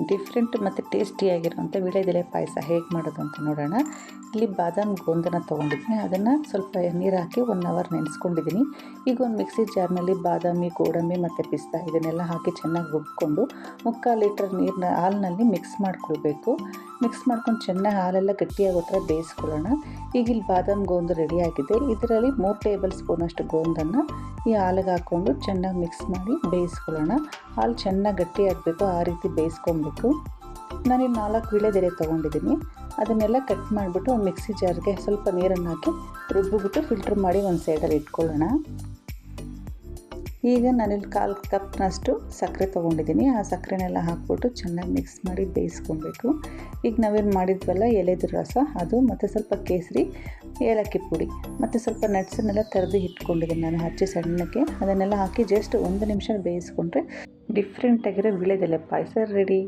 Different ಮತ್ತು ಟೇಸ್ಟಿಯಾಗಿರುವಂಥ ವೀಳ್ಯದೆಲೆ ಪಾಯಸ ಹೇಗೆ ಮಾಡೋದು ಅಂತ ನೋಡೋಣ. ಇಲ್ಲಿ ಬಾದಾಮ್ ಗೋಂದನ ತೊಗೊಂಡಿದ್ದೀನಿ, ಅದನ್ನು ಸ್ವಲ್ಪ ನೀರು ಹಾಕಿ 1 ಅವರ್ ನೆನೆಸ್ಕೊಂಡಿದ್ದೀನಿ. ಈಗ ಒಂದು ಮಿಕ್ಸಿ ಜಾರ್ನಲ್ಲಿ ಬಾದಾಮಿ, ಗೋಡಂಬಿ ಮತ್ತು ಪಿಸ್ತಾ ಇದನ್ನೆಲ್ಲ ಹಾಕಿ ಚೆನ್ನಾಗಿ ರುಬ್ಕೊಂಡು 3/4 ಲೀಟರ್ ಹಾಲಿನಲ್ಲಿ ಮಿಕ್ಸ್ ಮಾಡ್ಕೊಳ್ಬೇಕು. ಮಿಕ್ಸ್ ಮಾಡ್ಕೊಂಡು ಚೆನ್ನಾಗಿ ಹಾಲೆಲ್ಲ ಗಟ್ಟಿಯಾಗೋ ಥರ ಬೇಯಿಸ್ಕೊಳ್ಳೋಣ. ಈಗ ಇಲ್ಲಿ ಬಾದಾಮ್ ಗೋಂದು ರೆಡಿಯಾಗಿದೆ. ಇದರಲ್ಲಿ 3 ಟೇಬಲ್ ಸ್ಪೂನಷ್ಟು ಗೋಂದನ್ನು ಈ ಹಾಲಿಗೆ ಹಾಕ್ಕೊಂಡು ಚೆನ್ನಾಗಿ ಮಿಕ್ಸ್ ಮಾಡಿ ಬೇಯಿಸ್ಕೊಳ್ಳೋಣ. ಹಾಲು ಚೆನ್ನಾಗಿ ಗಟ್ಟಿಯಾಗಬೇಕು, ಆ ರೀತಿ ಬೇಯಿಸ್ಕೊಬೇಕು. ನಾನಿಲ್ಲಿ 4 ವೀಳ್ಯದೆಲೆ ತೊಗೊಂಡಿದ್ದೀನಿ. ಅದನ್ನೆಲ್ಲ ಕಟ್ ಮಾಡಿಬಿಟ್ಟು ಒಂದು ಮಿಕ್ಸಿ ಜಾರ್ಗೆ ಸ್ವಲ್ಪ ನೀರನ್ನು ಹಾಕಿ ರುಬ್ಬಿಬಿಟ್ಟು ಫಿಲ್ಟ್ರ್ ಮಾಡಿ ಒಂದು ಸೈಡಲ್ಲಿ ಇಟ್ಕೊಳ್ಳೋಣ. ಈಗ ನಾನಿಲ್ಲಿ 1/4 ಕಪ್ನಷ್ಟು ಸಕ್ಕರೆ ತೊಗೊಂಡಿದ್ದೀನಿ. ಆ ಸಕ್ಕರೆನೆಲ್ಲ ಹಾಕ್ಬಿಟ್ಟು ಚೆನ್ನಾಗಿ ಮಿಕ್ಸ್ ಮಾಡಿ ಬೇಯಿಸ್ಕೊಬೇಕು. ಈಗ ನಾವೇನು ಮಾಡಿದ್ವಲ್ಲ ಎಲೆದ್ರ ರಸ, ಅದು ಮತ್ತು ಸ್ವಲ್ಪ ಕೇಸರಿ, ಏಲಕ್ಕಿ ಪುಡಿ ಮತ್ತು ಸ್ವಲ್ಪ ನಟ್ಸನ್ನೆಲ್ಲ ತೆರೆದು ಇಟ್ಕೊಂಡಿದ್ದೀನಿ ನಾನು ಹಚ್ಚಿ ಸಣ್ಣಕ್ಕೆ. ಅದನ್ನೆಲ್ಲ ಹಾಕಿ ಜಸ್ಟ್ 1 ನಿಮಿಷ ಬೇಯಿಸ್ಕೊಂಡ್ರೆ ಡಿಫ್ರೆಂಟಾಗಿರೋ ವೀಳ್ಯದೆಲೆ ಪಾಯಸ ರೆಡಿ.